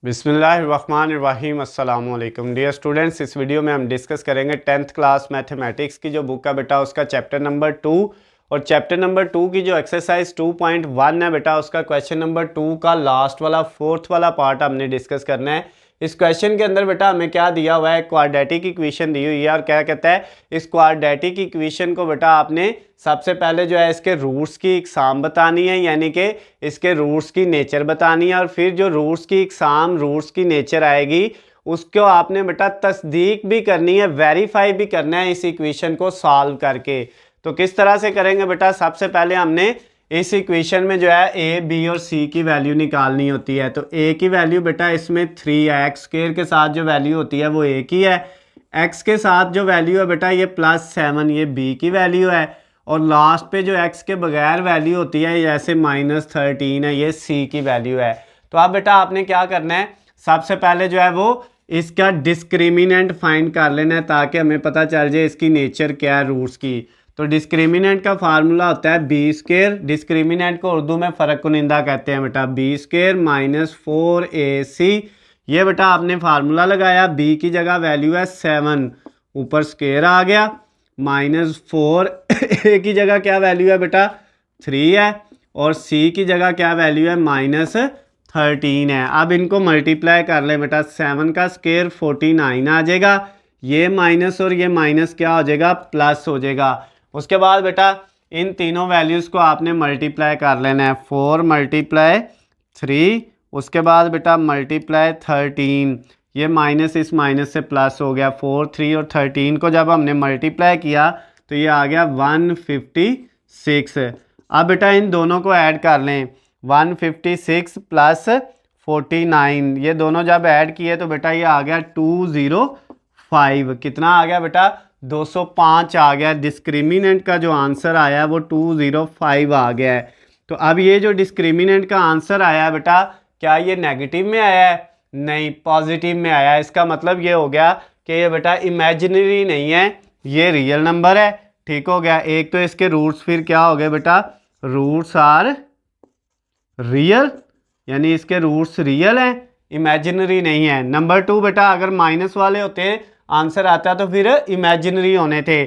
बिस्मिल्लाहिर्रहमानिर्रहीम अस्सलाम वालेकुम डियर स्टूडेंट्स। इस वीडियो में हम डिस्कस करेंगे 10th क्लास मैथमेटिक्स की जो बुक है बेटा उसका चैप्टर नंबर 2 और चैप्टर नंबर 2 की जो एक्सरसाइज 2.1 है बेटा उसका क्वेश्चन नंबर 2 का लास्ट वाला फोर्थ वाला पार्ट हमने डिस्कस करना है। इस क्वेश्चन के अंदर बेटा हमें क्या दिया हुआ है, क्वाड्रेटिक इक्वेशन दी हुई है और क्या कहता है इस क्वाड्रेटिक इक्वेशन को बेटा आपने सबसे पहले जो है इसके रूट्स की इकसाम बतानी है, यानी कि इसके रूट्स की नेचर बतानी है और फिर जो रूट्स की इकसाम रूट्स की नेचर आएगी उसको आपने बेटा तस्दीक भी करनी है, वेरीफाई भी करना है इस इक्वेशन को सॉल्व करके। तो किस तरह से करेंगे बेटा, सबसे पहले हमने इस इक्वेशन में जो है ए बी और सी की वैल्यू निकालनी होती है। तो ए की वैल्यू बेटा इसमें 3 है, एक्स स्क्वायर के साथ जो वैल्यू होती है वो ए की है, एक्स के साथ जो वैल्यू है बेटा ये +7 ये बी की वैल्यू है और लास्ट पे जो एक्स के बगैर वैल्यू होती है जैसे -13 है ये सी की वैल्यू है। तो अब बेटा आपने क्या करना है, सबसे पहले जो है वो इसका डिस्क्रिमिनेंट फाइंड कर लेना है ताकि हमें पता चल जाए इसकी नेचर क्या है रूट्स की। तो डिस्क्रिमिनेंट का फार्मूला होता है बी स्क्वायर, डिस्क्रिमिनेंट को उर्दू में फ़र्क कुनिंदा कहते हैं बेटा, बी स्क्वायर -4ac। ये बेटा आपने फार्मूला लगाया, बी की जगह वैल्यू है 7, ऊपर स्क्वायर आ गया, -4 ए की जगह क्या वैल्यू है बेटा 3 है और सी की जगह क्या वैल्यू है -13 है। अब इनको मल्टीप्लाई कर ले बेटा, 7 का स्क्वायर 49 आ जाएगा, ये माइनस और ये माइनस क्या हो जाएगा प्लस हो जाएगा। उसके बाद बेटा इन तीनों वैल्यूज़ को आपने मल्टीप्लाई कर लेना है, 4 × 3, उसके बाद बेटा मल्टीप्लाई 13, ये माइनस इस माइनस से प्लस हो गया, 4 3 और 13 को जब हमने मल्टीप्लाई किया तो ये आ गया 156। अब बेटा इन दोनों को ऐड कर लें, 156 + 49, ये दोनों जब ऐड किए तो बेटा ये आ गया 205। कितना आ गया बेटा 205 आ गया। डिस्क्रिमिनेंट का जो आंसर आया है वो 205 आ गया है। तो अब ये जो डिस्क्रिमिनेंट का आंसर आया है बेटा क्या ये नेगेटिव में आया है? नहीं, पॉजिटिव में आया है। इसका मतलब ये हो गया कि ये बेटा इमेजिनरी नहीं है, ये रियल नंबर है। ठीक हो गया। एक तो इसके रूट्स फिर क्या हो गए बेटा, रूट्स आर रियल, यानी इसके रूट्स रियल हैं, इमेजिनरी नहीं है। नंबर 2 बेटा अगर माइनस वाले होते आंसर आता तो फिर इमेजिनरी होने थे।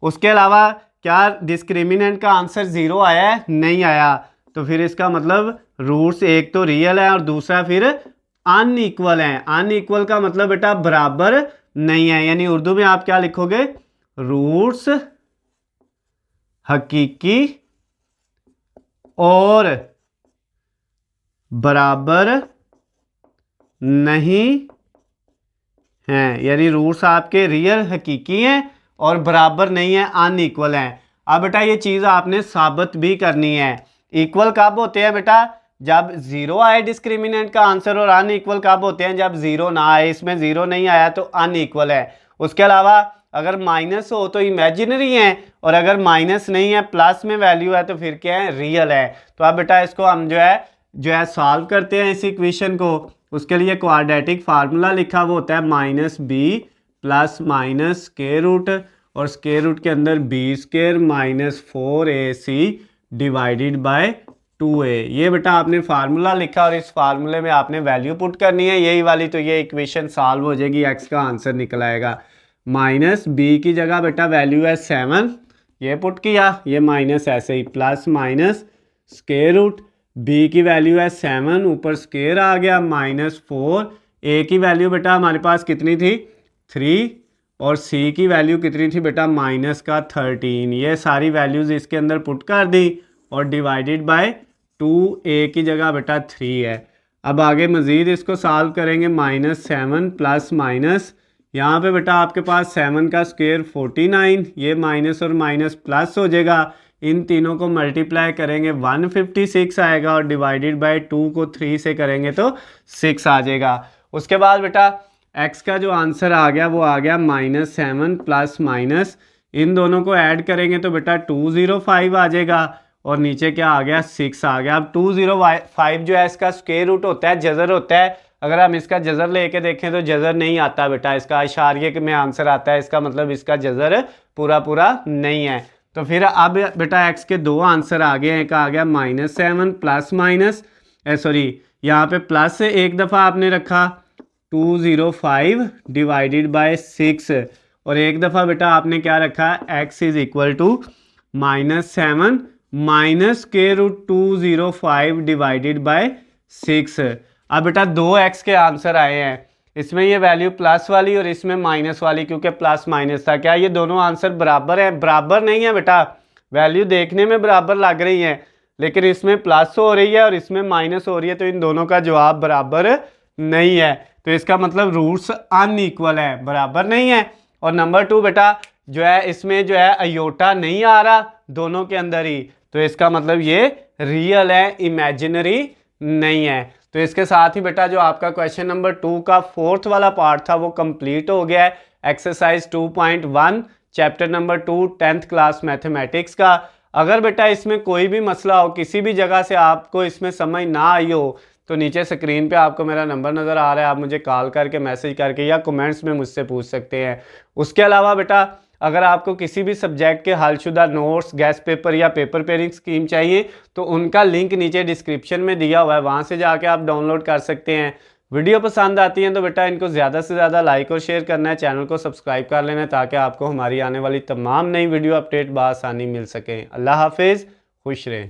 उसके अलावा क्या डिस्क्रिमिनेंट का आंसर 0 आया है? नहीं आया। तो फिर इसका मतलब रूट्स एक तो रियल है और दूसरा फिर अनइक्वल है। अनइक्वल का मतलब बेटा बराबर नहीं है, यानी उर्दू में आप क्या लिखोगे, रूट्स हकीकी और बराबर नहीं हैं, यानी रूट्स आपके रियल हकीकी हैं और बराबर नहीं है, अनइक्वल हैं। अब बेटा ये चीज़ आपने साबित भी करनी है। इक्वल कब होते हैं बेटा, जब 0 आए डिस्क्रिमिनेंट का आंसर, और अनइक्वल कब होते हैं, जब 0 ना आए। इसमें 0 नहीं आया तो अनइक्वल है। उसके अलावा अगर माइनस हो तो इमेजिनरी है और अगर माइनस नहीं है प्लस में वैल्यू है तो फिर क्या है, रियल है। तो अब बेटा इसको हम जो है सॉल्व करते हैं इस इक्वेशन को। उसके लिए क्वाड्रेटिक फार्मूला लिखा वो होता है -b ± स्क्वायर रूट और स्क्वायर रूट के अंदर b² -4ac divided by 2a। ये बेटा आपने फार्मूला लिखा और इस फार्मूले में आपने वैल्यू पुट करनी है, यही वाली। तो ये इक्वेशन सॉल्व हो जाएगी, x का आंसर निकल आएगा। -b की जगह बेटा वैल्यू है 7, ये पुट किया, ये माइनस ऐसे ही ± स्क्वायर रूट, b की वैल्यू है 7, ऊपर स्क्वायर आ गया -4, a की वैल्यू बेटा हमारे पास कितनी थी 3 और c की वैल्यू कितनी थी बेटा -13। ये सारी वैल्यूज़ इसके अंदर पुट कर दी और डिवाइडेड बाय 2a की जगह बेटा 3 है। अब आगे मज़ीद इसको सॉल्व करेंगे, -7 ± यहाँ पे बेटा आपके पास 7 का स्क्वायर 49, ये माइनस और माइनस प्लस हो जाएगा। इन तीनों को मल्टीप्लाई करेंगे 156 आएगा और डिवाइडेड बाय 2 को 3 से करेंगे तो 6 आ जाएगा। उसके बाद बेटा x का जो आंसर आ गया वो आ गया -7 +- इन दोनों को ऐड करेंगे तो बेटा 205 आ जाएगा और नीचे क्या आ गया 6 आ गया। अब 205 जो है इसका स्क्वायर रूट होता है, जज़र होता है। अगर हम इसका जज़र लेके देखें तो जज़र नहीं आता बेटा, इसका इशारे में आंसर आता है, इसका मतलब इसका जज़र पूरा नहीं है। तो फिर अब बेटा x के दो आंसर आ गए, एक आ गया -7 +- यहाँ पे प्लस एक दफ़ा आपने रखा 205 डिवाइडेड बाय 6 और एक दफ़ा बेटा आपने क्या रखा x is equal to -7 minus के रूट 205 डिवाइडेड बाय 6। अब बेटा 2x के आंसर आए हैं, इसमें ये वैल्यू प्लस वाली और इसमें माइनस वाली, क्योंकि प्लस माइनस था। क्या ये दोनों आंसर बराबर हैं? बराबर नहीं है बेटा, वैल्यू देखने में बराबर लग रही है लेकिन इसमें प्लस हो रही है और इसमें माइनस हो रही है, तो इन दोनों का जवाब बराबर नहीं है। तो इसका मतलब रूट्स अनइक्वल है, बराबर नहीं है। और नंबर 2 बेटा जो है इसमें जो है अयोटा नहीं आ रहा दोनों के अंदर ही, तो इसका मतलब ये रियल है, इमेजिनरी नहीं है। तो इसके साथ ही बेटा जो आपका क्वेश्चन नंबर 2 का 4th वाला पार्ट था वो कंप्लीट हो गया है। Exercise 2.1 chapter number 2 10th class mathematics का। अगर बेटा इसमें कोई भी मसला हो, किसी भी जगह से आपको इसमें समझ ना आई हो, तो नीचे स्क्रीन पे आपको मेरा नंबर नज़र आ रहा है, आप मुझे कॉल करके मैसेज करके या कमेंट्स में मुझसे पूछ सकते हैं। उसके अलावा बेटा अगर आपको किसी भी सब्जेक्ट के हलशुदा नोट्स, गेस्ट पेपर या पेपर पेयरिंग स्कीम चाहिए तो उनका लिंक नीचे डिस्क्रिप्शन में दिया हुआ है, वहाँ से जाके आप डाउनलोड कर सकते हैं। वीडियो पसंद आती है तो बेटा इनको ज़्यादा से ज़्यादा लाइक और शेयर करना है, चैनल को सब्सक्राइब कर लेना है ताकि आपको हमारी आने वाली तमाम नई वीडियो अपडेट बआसानी मिल सके। अल्लाह हाफिज़, खुश रहें।